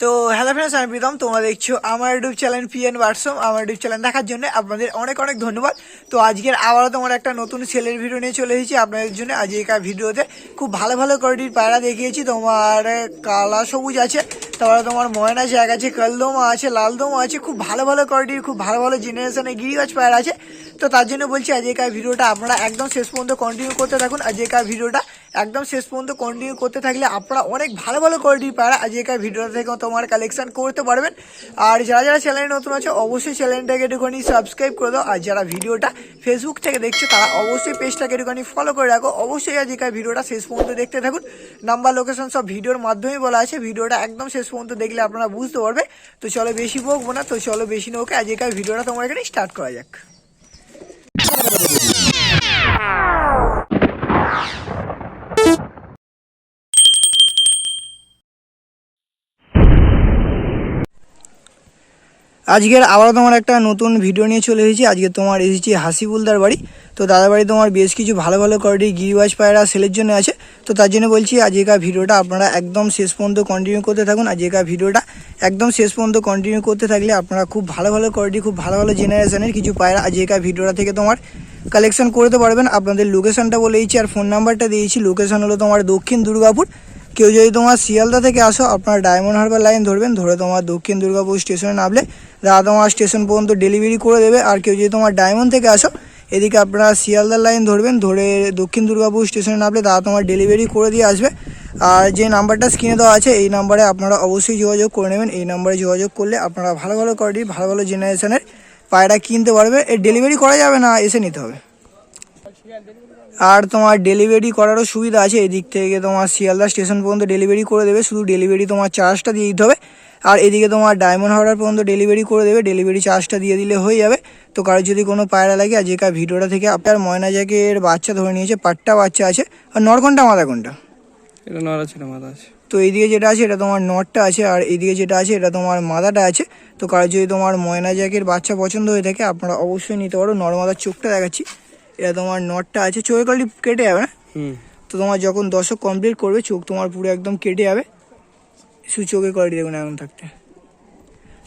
তো hello friends, আমি প্রীতম। তোমরা দেখছো আমার ইউটিউব চ্যানেল পিএন ওয়াটসঅ্যাপ। আমার ইউটিউব চ্যানেল দেখার জন্য আপনাদের অনেক অনেক ধন্যবাদ। তো আজকের আবারও তোমার একটা নতুন সেলের ভিডিও নিয়ে চলে এসেছি আপনাদের জন্য। আজকের ভিডিওতে খুব ভালো ভালো কোয়ালিটির পায়রা দেখিয়েছি। তোমার কালা সবুজ আছে, তারপরে তোমার ময়না জ্যাক আছে, কালদমা আছে, লালদমা আছে। খুব ভালো ভালো কোয়ালিটির, খুব ভালো ভালো জেনারেশনের গিরিবাজ পায়রা আছে। তো তার জন্য বলছি আজকের ভিডিওটা আপনারা একদম শেষ পর্যন্ত কন্টিনিউ করতে থাকুন। আজকের ভিডিওটা একদম শেষ পর্যন্ত কন্টিনিউ করতে থাকলে আপনারা অনেক ভালো ভালো কোয়ালিটির পায়রা আজকের ভিডিওটা থেকে তোমার কালেকশন করতে পারবেন। আর যারা যারা চ্যানেলে নতুন আছে অবশ্যই চ্যানেলটাকে একটুখানি সাবস্ক্রাইব করে দাও। আর যারা ভিডিওটা ফেসবুক থেকে দেখছো তারা অবশ্যই পেজটাকে একটুখানি ফলো করে রাখো। অবশ্যই আজকের ভিডিওটা শেষ পর্যন্ত দেখতে থাকুন। নাম্বার লোকেশন সব ভিডিওর মাধ্যমেই বলা আছে। ভিডিওটা একদম শেষ পর্যন্ত দেখলে আপনারা বুঝতে পারবে। তো চলো বেশি বকবো না, তো চলো বেশি নৌকে আজকের ভিডিওটা তোমার এখানে স্টার্ট করা যাক। আজকের আবারও তোমার একটা নতুন ভিডিও নিয়ে চলে এসেছি। আজকে তোমার এসেছি হাসিবুলদার বাড়ি। তো দাদার বাড়ি তোমার বেশ কিছু ভালো ভালো কোয়ালিটির গিরিবাজ পায়রা সেলের জন্য আছে। তো তার জন্য বলছি আজকের ভিডিওটা আপনারা একদম শেষ পর্যন্ত কন্টিনিউ করতে থাকুন। আজকের ভিডিওটা একদম শেষ পর্যন্ত কন্টিনিউ করতে থাকলে আপনারা খুব ভালো ভালো কোয়ালিটি, খুব ভালো ভালো জেনারেশনের কিছু পায়রা আজকের ভিডিওটা থেকে তোমার কালেকশন করতে পারবেন। আপনাদের লোকেশনটা বলেইছি আর ফোন নাম্বারটা দিয়েছি। লোকেশন হলো তোমার দক্ষিণ দুর্গাপুর। কেউ যদি তোমার শিয়ালদা থেকে আসো, আপনার ডায়মন্ড হারবার লাইন ধরবেন, ধরে তোমার দক্ষিণ দুর্গাপুর স্টেশনে নামলে দাদা তোমার স্টেশন পর্যন্ত ডেলিভারি করে দেবে। আর কেউ যদি তোমার ডায়মন্ড থেকে আসো, এদিকে আপনারা শিয়ালদার লাইন ধরবেন, ধরে দক্ষিণ দুর্গাপুর স্টেশনে নামলে দাদা তোমার ডেলিভারি করে দিয়ে আসবে। আর যে নাম্বারটা স্ক্রিনে দেওয়া আছে এই নাম্বারে আপনারা অবশ্যই যোগাযোগ করে নেবেন। এই নাম্বারে যোগাযোগ করলে আপনারা ভালো ভালো কোয়ালিটি, ভালো ভালো জেনারেশনের পায়রা কিনতে পারবে। এর ডেলিভারি করা যাবে না, এসে নিতে হবে। আর তোমার ডেলিভারি করারও সুবিধা আছে। এদিক থেকে তোমার শিয়ালদা স্টেশন পর্যন্ত ডেলিভারি করে দেবে, শুধু ডেলিভারি তোমার চার্জটা দিয়ে দিতে হবে। আর এদিকে তোমার ডায়মন্ড হারবার পর্যন্ত ডেলিভারি করে দেবে, ডেলিভারি চার্জটা দিয়ে দিলে হয়ে যাবে। তো কারোর যদি কোনো পায়রা লাগে আজকের ভিডিওটা থেকে আপনার ময়না জ্যাকের বাচ্চা ধরে নিয়েছে, পাট্টা বাচ্চা আছে। আর নর কোনটা মাদা কোনটা? এটা নর আছে, মাদা আছে। তো এইদিকে যেটা আছে এটা তোমার নরটা আছে, আর এইদিকে যেটা আছে এটা তোমার মাদাটা আছে। তো কারোর যদি তোমার ময়না জ্যাকের বাচ্চা পছন্দ হয়ে থাকে আপনারা অবশ্যই নিতে পারো। নর মাদার চোখটা দেখাচ্ছি, এটা তোমার নটটা আছে। চোখের কোয়ালিটি কেটে যাবে না? তো তোমার যখন দশক কমপ্লিট করবে চোখ তোমার পুরো একদম কেটে যাবে। শুধু চোখের কোয়ালিটি দেখুন এখন থাকতে।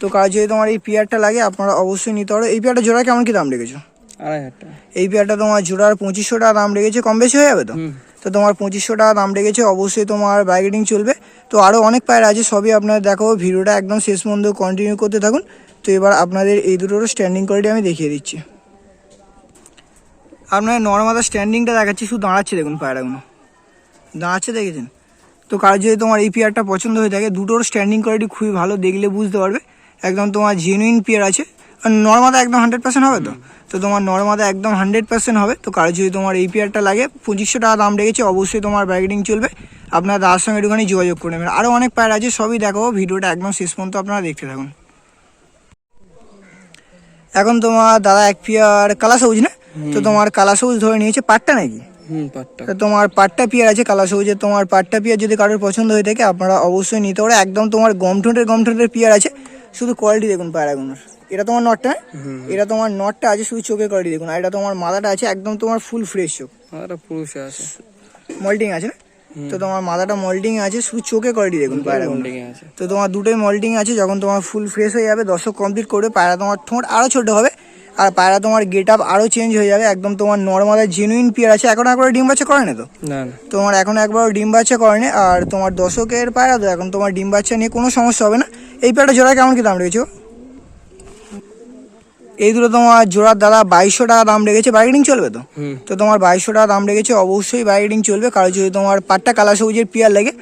তো কাজ যদি তোমার এই পেয়ারটা লাগে আপনারা অবশ্যই নিতে পারো। এই পেয়ারটা জোড়া কেমন কি দাম রেখেছো? 2500 টাকা। এই পেয়ারটা তোমার জোড়ার 2500 টাকা দাম রেখেছে। কম বেশি হয়ে যাবে তো? তো তোমার 2500 টাকা দাম রেখেছে। অবশ্যই তোমার বাইকেটিং চলবে। তো আরও অনেক পায়রা আছে, সবই আপনারা দেখাবো। ভিডিওটা একদম শেষ পর্যন্ত কন্টিনিউ করতে থাকুন। তো এবার আপনাদের এই দুটোর স্ট্যান্ডিং কোয়ালিটি আমি দেখিয়ে দিচ্ছি। আপনার নর্মাল স্ট্যান্ডিংটা দেখাচ্ছি, শুধু দাঁড়াচ্ছে দেখুন, পায়রাগুলো দাঁড়াচ্ছে, দেখেছেন? তো কারোর যদি তোমার এই পেয়ারটা পছন্দ হয়ে থাকে, দুটোর স্ট্যান্ডিং কোয়ালিটি খুবই ভালো, দেখলে বুঝতে পারবে। একদম তোমার জেনুইন পেয়ার আছে। আর নর্মাদা একদম 100% হবে তো? তো তোমার নর্মাদা একদম 100% হবে। তো কারোর যদি তোমার এই পেয়ারটা লাগে 2500 টাকা দাম রেখেছে। অবশ্যই তোমার ব্যাগেটিং চলবে, আপনার দাদার সঙ্গে একটুখানি যোগাযোগ করে নেবেন। আরও অনেক পায়রা আছে, সবই দেখাবো। ভিডিওটা একদম শেষ পর্যন্ত আপনারা দেখতে থাকুন। এখন তোমার দাদা এক পেয়ার কালা সবুজ না? তো তোমার কালা সবুজ ধরে নিয়েছে, পাট্টা নাকি? পাট্টা। তোমার পাট্টা পিয়ার আছে কালা সবুজের। তোমার পাট্টা পিয়ার যদি কারোর পছন্দ হয়ে থাকে আপনারা অবশ্যই নিতে পারো। একদম তোমার গম ঠোঁটের পিয়ার আছে। শুধু কোয়ালিটি দেখুন পায়রাগুলোর। এটা তোমার নটটা, এটা তোমার নটটা আছে, শুধু চোখের কোয়ালিটি দেখুন। আর এটা তোমার মাদাটা আছে, একদম তোমার ফুল ফ্রেশ চোখ। মাদাটা পুরুষ আছে, মল্টিং আছে না? তো তোমার মাদাটা মল্টিং আছে, শুধু চোখের কোয়ালিটি দেখুন পায়রাগুলো। আছে। তো তোমার দুটোই মল্টিং আছে। যখন তোমার ফুল ফ্রেশ হয়ে যাবে, দশক কমপ্লিট করবে, পায়রা তোমার ঠোঁট আরও ছোটো হবে। আর পায়রা তোমার গেট আপ আরও চেঞ্জ হয়ে যাবে। একদম তোমার নর্মাল জেনুইন পেয়ার আছে। এখন একবার ডিম বাচ্চা করে না তো? না, তোমার এখন একবার ডিম বাচ্চা করেনি। আর তোমার দশকের পায়রা তো, এখন তোমার ডিম বাচ্চা নিয়ে কোনো সমস্যা হবে না। এই পেয়ারটা জোড়া কেমন কি দাম রেখেছো? এই দুটো তোমার জোড়ার দাদা 2200 টাকা দাম রেখেছে। বাইকেটিং চলবে তো? তো তোমার 2200 টাকা দাম রেখেছে। অবশ্যই বাইকেটিং চলবে। কারণ যদি তোমার পাট্টা কালা সবুজের পেয়ার লাগে,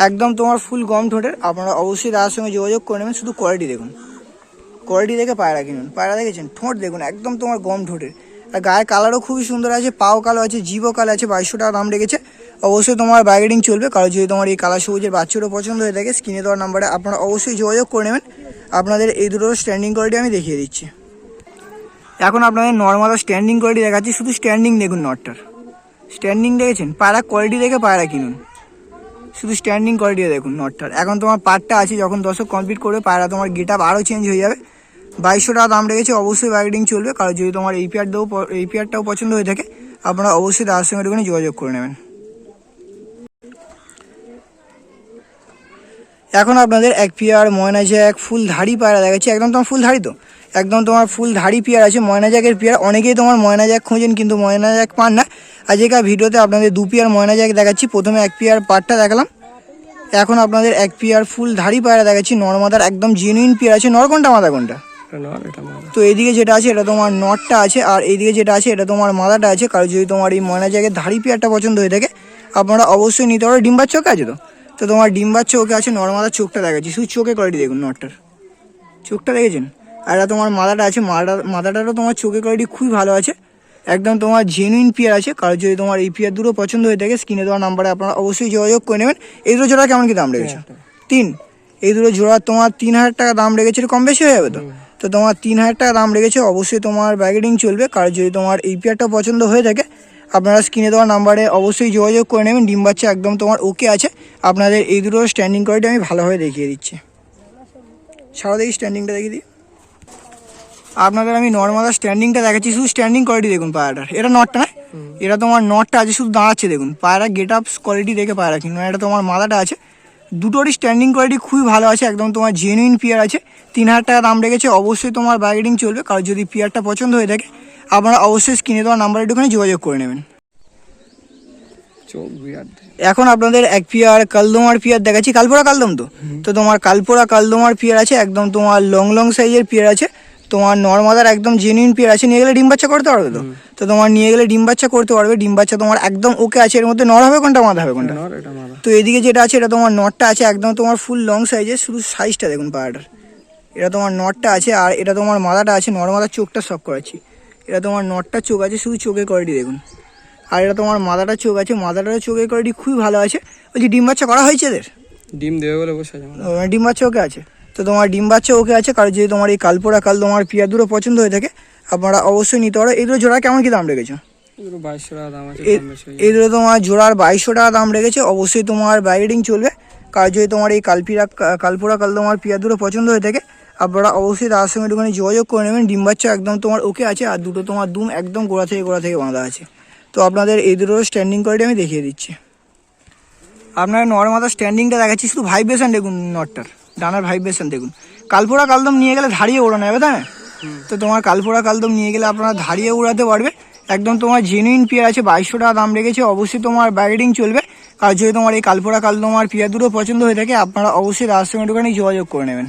একদম তোমার ফুল গম ঠোঁটের, আপনারা অবশ্যই দাদার সঙ্গে যোগাযোগ করে নেবেন। শুধু কোয়ালিটি দেখুন, কোয়ালিটি দেখে পায়রা কিনুন। পায়রা দেখেছেন? ঠোঁট দেখুন, একদম তোমার গম ঠোঁটের। আর গায়ের কালারও খুবই সুন্দর আছে, পাও কালো আছে, জিভও কালো আছে। 2200 টাকা দাম রেখেছে। অবশ্যই তোমার বাইকেটিং চলবে। কারণ যদি তোমার এই কালা সবুজের বাচ্চারও পছন্দ হয়ে থাকে, স্ক্রিনে দেওয়ার নাম্বারে আপনারা অবশ্যই যোগাযোগ করে নেবেন। আপনাদের এই দুটোর স্ট্যান্ডিং কোয়ালিটি আমি দেখিয়ে দিচ্ছি। এখন আপনাদের নর্মাল স্ট্যান্ডিং কোয়ালিটি দেখাচ্ছি। শুধু স্ট্যান্ডিং দেখুন, নটটার স্ট্যান্ডিং দেখেছেন? পায়রা কোয়ালিটি দেখে পায়রা কিনুন। শুধু স্ট্যান্ডিং কোয়ালিটি দেখুন নটটার। এখন তোমার পাটটা আছে, যখন দশক কমপ্লিট করবে পায়রা তোমার গেট আপ আরও চেঞ্জ হয়ে যাবে। 2200 টাকা দাম রেখেছে। অবশ্যই বাইকেটিং চলবে। কারণ যদি তোমার এই পেয়ারটাও পছন্দ হয়ে থাকে আপনারা অবশ্যই দাদার সঙ্গে একটুখানি যোগাযোগ করে নেবেন। এখন আপনাদের এক পেয়ার ময়না জ্যাক ফুল ধাড়ি পায়রা দেখাচ্ছি, একদম তোমার ফুল ধাড়ি তো, একদম তোমার ফুল ধাড়ি পেয়ার আছে ময়না জ্যাকের পেয়ার। অনেকেই তোমার ময়না জ্যাক খোঁজেন কিন্তু ময়না জ্যাক পান না। আজকের ভিডিওতে আপনাদের 2 পেয়ার ময়না জ্যাক দেখাচ্ছি। প্রথমে এক পেয়ার পাটটা দেখালাম, এখন আপনাদের এক পেয়ার ফুল ধাড়ি পায়রা দেখাচ্ছি। নরমাদার একদম জেনুইন পেয়ার আছে। নর কোনটা মাদা কোনটা? এটা নর এটা মাদা। তো এইদিকে যেটা আছে এটা তোমার নটটা আছে, আর এইদিকে যেটা আছে এটা তোমার মাদাটা আছে। কারণ যদি তোমার এই ময়না জ্যাকের ধাড়ি পেয়ারটা পছন্দ হয়ে থাকে আপনারা অবশ্যই নিতে পারো। ডিম্বার চোখ আছে তো তোমার ডিম্বার চোখে আছে। নরমাদার চোখটা দেখাচ্ছি, শুধু চোখে কোয়ালিটি দেখুন, নটটার চোখটা দেখেছেন। আর এটা তোমার মাদাটা আছে, মাদাটারও তোমার চোখে কোয়ালিটি খুবই ভালো আছে, একদম তোমার জেনুইন পেয়ার আছে। কারণ যদি তোমার এই পেয়ার দুটো পছন্দ হয়ে থাকে স্ক্রিনে দেওয়া নাম্বারে আপনারা অবশ্যই যোগাযোগ করে নেবেন। এই দুটো জোড়া কেমন কি দাম রেখেছে? 3। এই দুটো জোড়া তোমার 3000 টাকা দাম রেখেছে, কম বেশি হয়ে যাবে তো তোমার 3000 টাকা দাম রেখেছে। অবশ্যই তোমার ব্যাগেটিং চলবে। কারণ যদি তোমার এই পেয়ারটা পছন্দ হয়ে থাকে আপনারা স্ক্রিনে দেওয়া নাম্বারে অবশ্যই যোগাযোগ করে নেবেন। ডিম বাচ্চা একদম তোমার ওকে আছে। আপনাদের এই দুটো স্ট্যান্ডিং কোয়ালিটি আমি ভালোভাবে দেখিয়ে দিচ্ছি। সারা দেখি স্ট্যান্ডিংটা দেখিয়ে দিই। আপনাদের আমি নর্মাল স্ট্যান্ডিংটা দেখাচ্ছি, শুধু স্ট্যান্ডিং কোয়ালিটি দেখুন পায়রাটার। এটা নটটা না, এটা তোমার নটটা আছে, শুধু দাঁড়াচ্ছে দেখুন। পায়রা গেট আপ কোয়ালিটি দেখে পায়রা কিনুন। এটা তোমার মাদাটা আছে, দুটোরই স্ট্যান্ডিং কোয়ালিটি খুবই ভালো আছে, একদম তোমার জেনুইন পেয়ার আছে। 3000 টাকা দাম রেখেছে। অবশ্যই তোমার বার্গেনিং চলবে। কারণ যদি পেয়ারটা পছন্দ হয়ে থাকে আপনারা অবশ্যই স্ক্রিনে দেওয়া নাম্বারে একটুখানি যোগাযোগ করে নেবেন। চোখ বিরাট। এখন আপনাদের এক পেয়ার কালদমার পেয়ার দেখাচ্ছি। কালপোড়া কালদম তো তোমার কালপোড়া কালদমার পেয়ার আছে, একদম তোমার লং সাইজের পেয়ার আছে। তোমার নর্মাদার একদম জেনুইন পেয়ার আছে। নিয়ে গেলে ডিম বাচ্চা করতে পারবে তো তোমার নিয়ে গেলে ডিম বাচ্চা করতে পারবে। ডিম বাচ্চা তোমার একদম ওকে আছে। এর মধ্যে নর হবে কোনটা, মাদা হবে কোনটা? নর এটা মাদা। তো এদিকে যেটা আছে এটা তোমার নটটা আছে, একদম তোমার ফুল লং সাইজের। শুধু সাইজটা দেখুন পায়রাটার। এটা তোমার নটটা আছে, আর এটা তোমার মাদাটা আছে। নর্মাদার চোখটা সব করাচ্ছি। এটা তোমার নটটার চোখ আছে, শুধু চোখের কোয়ালিটি দেখুন। আর এটা তোমার মাদাটার চোখ আছে, মাদাটার চোখের কোয়ালিটি খুবই ভালো আছে। বলছি ডিম বাচ্চা করা হয়েছে এদের? ডিম দেবে বলে বসে আছে মাদা। ডিম বাচ্চা ওকে আছে তো তোমার ডিম বাচ্চা ওকে আছে। কারণ যদি তোমার এই কালপোড়া কাল তোমার পেয়ার দুটো পছন্দ হয়ে থাকে আপনারা অবশ্যই নিতে পারো। এই দুটো জোড়া কেমন কি দাম রেখেছো? এগুলো 2200 টাকা দাম আছে, কম বেশি হয়ে এই দুটো তোমার জোড়ার 2200 টাকা দাম রেখেছে। অবশ্যই তোমার ব্যাগেটিং চলবে। কারণ যদি তোমার এই কালপোড়া কাল তোমার পেয়ার দুটো পছন্দ হয়ে থাকে আপনারা অবশ্যই তার সঙ্গে একটুখানি যোগাযোগ করে নেবেন। ডিম বাচ্চা একদম তোমার ওকে আছে, আর দুটো তোমার দুম একদম গোড়া থেকে বাঁধা আছে। তো আপনাদের এই দুটো স্ট্যান্ডিং কোয়ালিটি আমি দেখিয়ে দিচ্ছি। আপনার নর্মাল স্ট্যান্ডিংটা দেখাচ্ছি, শুধু ভাইব্রেশন দেখুন। নটটার ডানার ভাইব্রেশন দেখুন। কালপোড়া কালদম নিয়ে গেলে ধারিয়ে ওড়ানো যাবে, তাই না? তো তোমার কালপোড়া কালদম নিয়ে গেলে আপনারা ধারিয়ে উড়াতে পারবে। একদম তোমার জেনুইন পেয়ার আছে। 2200 টাকা দাম রেখেছে। অবশ্যই তোমার ব্যাগেটিং চলবে। আর যদি তোমার এই কালপোড়া কালদম আর পেয়ার দুটো পছন্দ হয়ে থাকে আপনারা অবশ্যই তার সঙ্গে একটুখানি যোগাযোগ করে নেবেন।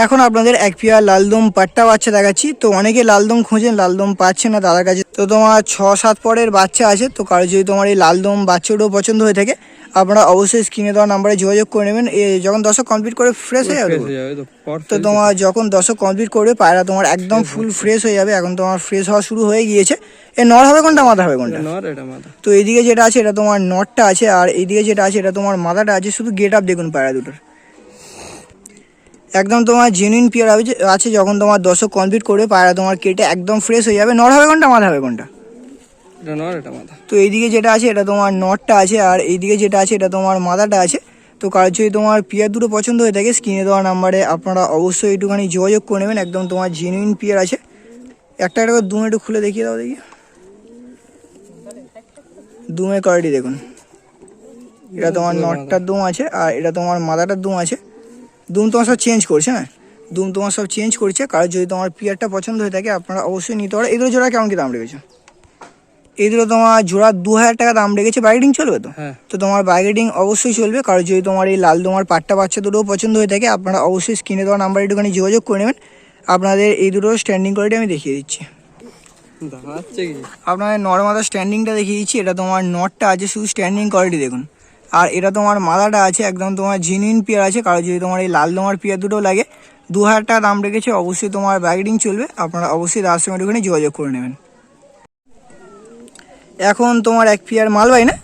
এখন আপনাদের এক পেয়ার লালদম পাট্টা বাচ্চা দেখাচ্ছি। তো অনেকে লালদম খোঁজেন, লালদম পাচ্ছে না দাদার কাছে। তো তোমার 6-7 পরের বাচ্চা আছে। তো কারো যদি তোমার এই লালদম বাচ্চাটাও পছন্দ হয়ে থাকে আপনারা অবশ্যই স্ক্রিনে দেওয়া নাম্বারে যোগাযোগ করে নেবেন। যখন দশক কমপ্লিট করে ফ্রেশ হয়ে যাবে তো তোমার যখন দশক কমপ্লিট করবে পায়রা তোমার একদম ফুল ফ্রেশ হয়ে যাবে। এখন তোমার ফ্রেশ হওয়া শুরু হয়ে গিয়েছে। এ নর হবে কোনটা, মাদা হবে কোনটা? নর এটা মাদা। তো এইদিকে যেটা আছে এটা তোমার নটটা আছে, আর এইদিকে যেটা আছে এটা তোমার মাদাটা আছে। শুধু গেট আপ দেখুন পায়রা দুটোর, একদম তোমার জেনুইন পেয়ার আছে। যখন তোমার দশক কমপ্লিট করবে পায়রা তোমার কেটে একদম ফ্রেশ হয়ে যাবে। নর হবে কোনটা, মাদা হবে কোনটা? এটা নর এটা মাদা। তো এইদিকে যেটা আছে এটা তোমার নটটা আছে, আর এইদিকে যেটা আছে এটা তোমার মাদাটা আছে। তো কারো যদি তোমার পেয়ার দুটো পছন্দ হয়ে থাকে স্ক্রিনে দেওয়া নাম্বারে আপনারা অবশ্যই একটুখানি যোগাযোগ করে নেবেন। একদম তোমার জেনুইন পেয়ার আছে। একটা করে দুম একটু খুলে দেখিয়ে দাও দেখি। দুমের কোয়ালিটি দেখুন। এটা তোমার নটটার দুম আছে, আর এটা তোমার মাদাটার দুম আছে। দুম তোমার সব চেঞ্জ করছে, হ্যাঁ দুম তোমার সব চেঞ্জ করছে। কারণ যদি তোমার পেয়ারটা পছন্দ হয়ে থাকে আপনারা অবশ্যই নিতে পারো। এই দুটো জোড়া কেমন কি দাম রেখেছো? এই দুটো তোমার জোড়া 2000 টাকা দাম রেখেছে। বার্গেটিং চলবে তো? তো তোমার বার্গেটিং অবশ্যই চলবে। কারণ যদি তোমার এই লাল তোমার পাট্টা বাচ্চা দুটোও পছন্দ হয়ে থাকে আপনারা অবশ্যই স্ক্রিনে দেওয়া নাম্বারে একটুখানি যোগাযোগ করে নেবেন। আপনাদের এই দুটো স্ট্যান্ডিং কোয়ালিটি আমি দেখিয়ে দিচ্ছি। আপনাদের নর্মাল স্ট্যান্ডিংটা দেখিয়ে দিচ্ছি। এটা তোমার নটটা আছে, শুধু স্ট্যান্ডিং কোয়ালিটি দেখুন। আর এটা তোমার মাদাটা আছে, একদম তোমার জেনুইন পেয়ার আছে। কারণ যদি তোমার এই লাল তোমার পেয়ার দুটো লাগে 2000 টাকা দাম রেখেছে। অবশ্যই তোমার বার্গেটিং চলবে। আপনারা অবশ্যই তার সঙ্গে একটুখানি যোগাযোগ করে নেবেন। এখন তোমার এক পেয়ার মালবাই না,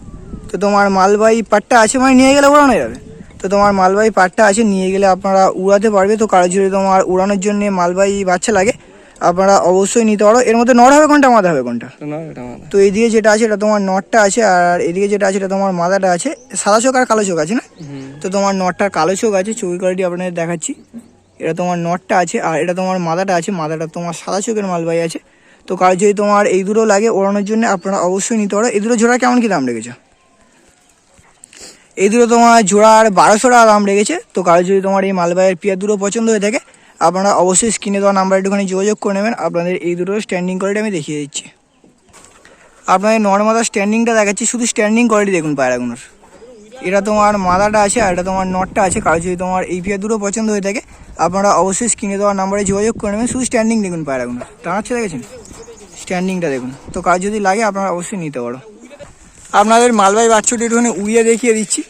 তো তোমার মালবাই পাট্টা আছে, মানে নিয়ে গেলে উড়ানো যাবে। তো তোমার মালবাই পাট্টা আছে, নিয়ে গেলে আপনারা উড়াতে পারবে। তো কারো যদি তোমার উড়ানোর জন্য মালবাই বাচ্চা লাগে আপনারা অবশ্যই নিতে পারো। এর মধ্যে নর হবে কোনটা, মাদা হবে কোনটা? তো এইদিকে যেটা আছে এটা তোমার নটটা আছে, আর এদিকে যেটা আছে এটা তোমার মাদাটা আছে। সাদা চোখ আর কালো চোখ আছে না? তো তোমার নটটার কালো চোখ আছে। চোখের কোয়ালিটি আপনাদের দেখাচ্ছি। এটা তোমার নটটা আছে, আর এটা তোমার মাদাটা আছে। মাদাটা তোমার সাদা চোখের মালবাই আছে। তো কারো যদি তোমার এই দুটো লাগে ওড়ানোর জন্য আপনারা অবশ্যই নিতে পারো। এই দুটো জোড়া কেমন কি দাম রেখেছো? এই দুটো তোমার জোড়ার 1200 টাকা দাম রেখেছে। তো কারো যদি তোমার এই মালবাইয়ের পেয়ার দুটো পছন্দ হয়ে থাকে আপনারা অবশ্যই স্ক্রিনে দেওয়া নাম্বার একটুখানি যোগাযোগ করে নেবেন। আপনাদের এই দুটো স্ট্যান্ডিং কোয়ালিটি আমি দেখিয়ে দিচ্ছি। আপনাদের নর্মাদার স্ট্যান্ডিংটা দেখাচ্ছি, শুধু স্ট্যান্ডিং কোয়ালিটি দেখুন পায়রাগুলোর। এটা তোমার মাদাটা আছে আর এটা তোমার নটটা আছে। কারো যদি তোমার এই পেয়ার দুটো পছন্দ হয়ে থাকে আপনারা অবশ্যই স্ক্রিনে দেওয়া নাম্বারে যোগাযোগ করে নেবেন। শুধু স্ট্যান্ডিং দেখুন পায়রাগুলোর, টানাচ্ছে দেখেছেন, স্ট্যান্ডিংটা দেখুন। তো কাজ যদি লাগে আপনারা অবশ্যই নিতে পারো। আপনাদের মালবাই বাচ্চাটি একটুখানি উড়িয়ে দেখিয়ে দিচ্ছি।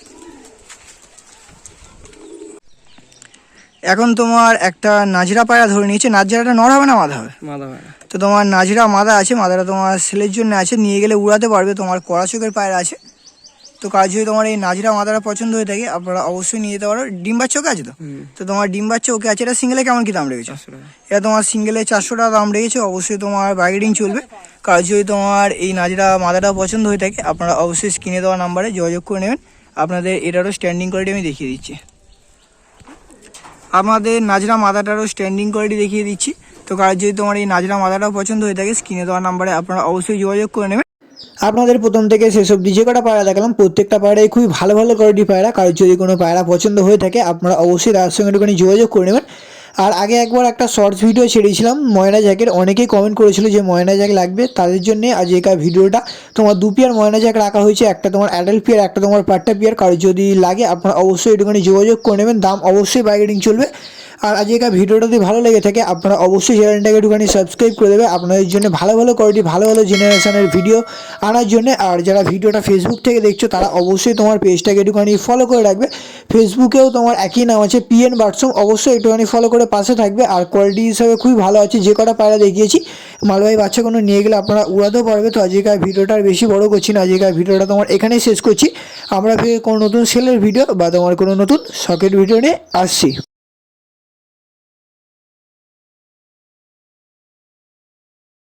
এখন তোমার একটা নাজরা পায়রা ধরে নিয়েছে। নাজরাটা নর হবে না মাদা হবে? মাদা পায়রা। তো তোমার নাজরা মাদা আছে, মাদাটা তোমার সেলের জন্য আছে, নিয়ে গেলে উড়াতে পারবে। তোমার কড়া চোখের পায়রা আছে। তো কাজ যদি তোমার এই নাজরা মাদাটা পছন্দ হয়ে থাকে আপনারা অবশ্যই নিয়ে যেতে পারো। ডিম বাচ্চা ওকে আছে তো? তো তোমার ডিম বাচ্চা ওকে আছে। এটা সিঙ্গেলে কেমন কি দাম রেখেছো? 400 টাকা। এটা তোমার সিঙ্গেলে 400 টাকা দাম রেখেছে। অবশ্যই তোমার বার্গেনিং চলবে। কাজ যদি তোমার এই নাজরা মাদাটা পছন্দ হয়ে থাকে আপনারা অবশ্যই স্ক্রিনে দেওয়া নাম্বারে যোগাযোগ করে নেবেন। আপনাদের এটারও স্ট্যান্ডিং কোয়ালিটি আমি দেখিয়ে দিচ্ছি। আমাদের নাজরা মাদাটারও স্ট্যান্ডিং কোয়ালিটি দেখিয়ে দিচ্ছি। তো কাজ যদি তোমার এই নাজরা মাদাটাও পছন্দ হয়ে থাকে স্ক্রিনে দেওয়া নাম্বারে আপনারা অবশ্যই যোগাযোগ করে নেবেন। আপনাদের প্রথম থেকে শেষ অবধি যে কটা পায়রা দেখালাম প্রত্যেকটা পায়রাই খুবই ভালো ভালো কোয়ালিটি পায়রা। কারোর যদি কোনো পায়রা পছন্দ হয়ে থাকে আপনারা অবশ্যই তার সঙ্গে একটুখানি যোগাযোগ করে নেবেন। আর আগে একবার একটা শর্টস ভিডিও ছেড়েছিলাম ময়না জ্যাকের, অনেকেই কমেন্ট করেছিল যে ময়না জ্যাক লাগবে, তাদের জন্য আজকের ভিডিওটা। তোমার 2 পেয়ার ময়না জ্যাক রাখা হয়েছে, একটা তোমার অ্যাডাল্ট পেয়ার, একটা তোমার পাট্টা পেয়ার। কারোর যদি লাগে আপনারা অবশ্যই একটুখানি যোগাযোগ করে নেবেন। দাম অবশ্যই বার্গেনিং চলবে। আর আজকের ভিডিওটা যদি ভালো লেগে থাকে আপনারা অবশ্যই চ্যানেলটাকে একটুখানি সাবস্ক্রাইব করে দেবে আপনাদের জন্য ভালো ভালো কোয়ালিটি ভালো ভালো জেনারেশনের ভিডিও আনার জন্য। আর যারা ভিডিওটা ফেসবুক থেকে দেখছো তারা অবশ্যই তোমার পেজটাকে একটুখানি ফলো করে রাখবে। ফেসবুকেও তোমার একই নাম আছে PN বার্ডস হোম, অবশ্যই একটুখানি ফলো করে পাশে থাকবে। আর কোয়ালিটি হিসাবে খুবই ভালো আছে, যে কটা পায়রা দেখিয়েছি মালবাহী বাচ্চাগুলো নিয়ে গেলে আপনারা উড়াতেও পারবে। তো আজকের ভিডিওটা আর বেশি বড় করছি না, আজকের ভিডিওটা তোমার এখানেই শেষ করছি। আমরা কোনো নতুন সেলের ভিডিও বা তোমার কোনো নতুন শখের ভিডিও নিয়ে আসছি।